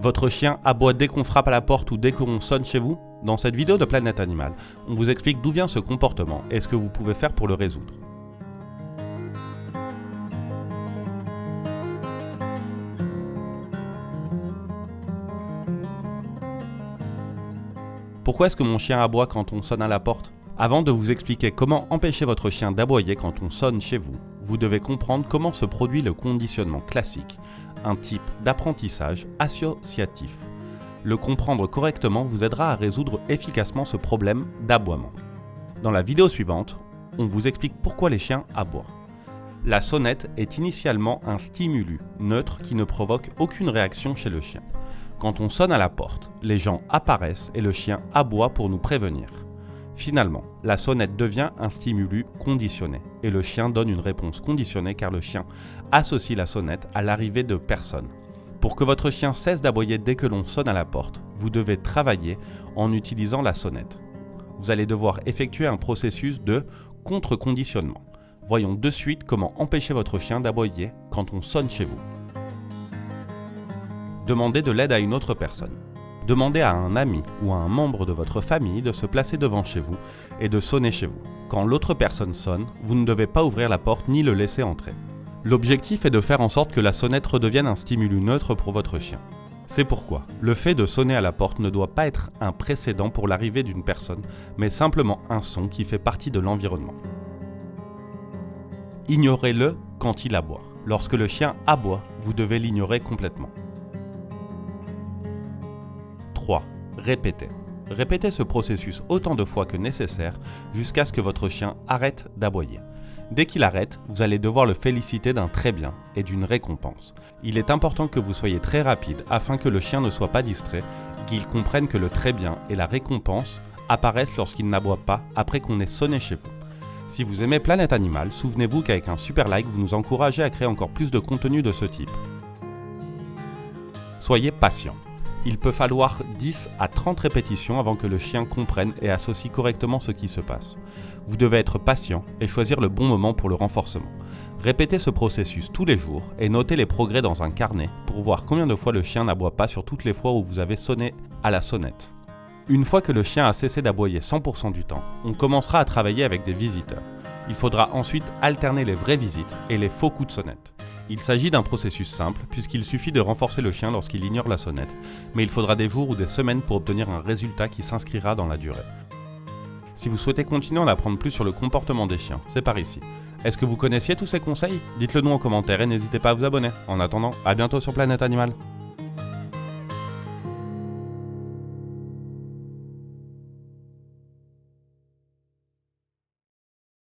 Votre chien aboie dès qu'on frappe à la porte ou dès qu'on sonne chez vous? Dans cette vidéo de Planète Animal, on vous explique d'où vient ce comportement et ce que vous pouvez faire pour le résoudre. Pourquoi est-ce que mon chien aboie quand on sonne à la porte? Avant de vous expliquer comment empêcher votre chien d'aboyer quand on sonne chez vous, vous devez comprendre comment se produit le conditionnement classique, un type d'apprentissage associatif. Le comprendre correctement vous aidera à résoudre efficacement ce problème d'aboiement. Dans la vidéo suivante, on vous explique pourquoi les chiens aboient. La sonnette est initialement un stimulus neutre qui ne provoque aucune réaction chez le chien. Quand on sonne à la porte, les gens apparaissent et le chien aboie pour nous prévenir. Finalement, la sonnette devient un stimulus conditionné et le chien donne une réponse conditionnée car le chien associe la sonnette à l'arrivée de personnes. Pour que votre chien cesse d'aboyer dès que l'on sonne à la porte, vous devez travailler en utilisant la sonnette. Vous allez devoir effectuer un processus de contre-conditionnement. Voyons de suite comment empêcher votre chien d'aboyer quand on sonne chez vous. Demandez de l'aide à une autre personne. Demandez à un ami ou à un membre de votre famille de se placer devant chez vous et de sonner chez vous. Quand l'autre personne sonne, vous ne devez pas ouvrir la porte ni le laisser entrer. L'objectif est de faire en sorte que la sonnette redevienne un stimulus neutre pour votre chien. C'est pourquoi le fait de sonner à la porte ne doit pas être un précédent pour l'arrivée d'une personne, mais simplement un son qui fait partie de l'environnement. Ignorez-le quand il aboie. Lorsque le chien aboie, vous devez l'ignorer complètement. 3. Répétez. Répétez ce processus autant de fois que nécessaire jusqu'à ce que votre chien arrête d'aboyer. Dès qu'il arrête, vous allez devoir le féliciter d'un très bien et d'une récompense. Il est important que vous soyez très rapide afin que le chien ne soit pas distrait, qu'il comprenne que le très bien et la récompense apparaissent lorsqu'il n'aboie pas après qu'on ait sonné chez vous. Si vous aimez Planète Animal, souvenez-vous qu'avec un super like, vous nous encouragez à créer encore plus de contenu de ce type. Soyez patient. Il peut falloir 10 à 30 répétitions avant que le chien comprenne et associe correctement ce qui se passe. Vous devez être patient et choisir le bon moment pour le renforcement. Répétez ce processus tous les jours et notez les progrès dans un carnet pour voir combien de fois le chien n'aboie pas sur toutes les fois où vous avez sonné à la sonnette. Une fois que le chien a cessé d'aboyer 100% du temps, on commencera à travailler avec des visiteurs. Il faudra ensuite alterner les vraies visites et les faux coups de sonnette. Il s'agit d'un processus simple puisqu'il suffit de renforcer le chien lorsqu'il ignore la sonnette, mais il faudra des jours ou des semaines pour obtenir un résultat qui s'inscrira dans la durée. Si vous souhaitez continuer à en apprendre plus sur le comportement des chiens, c'est par ici. Est-ce que vous connaissiez tous ces conseils? Dites-le nous en commentaire et n'hésitez pas à vous abonner. En attendant, à bientôt sur Planète Animal.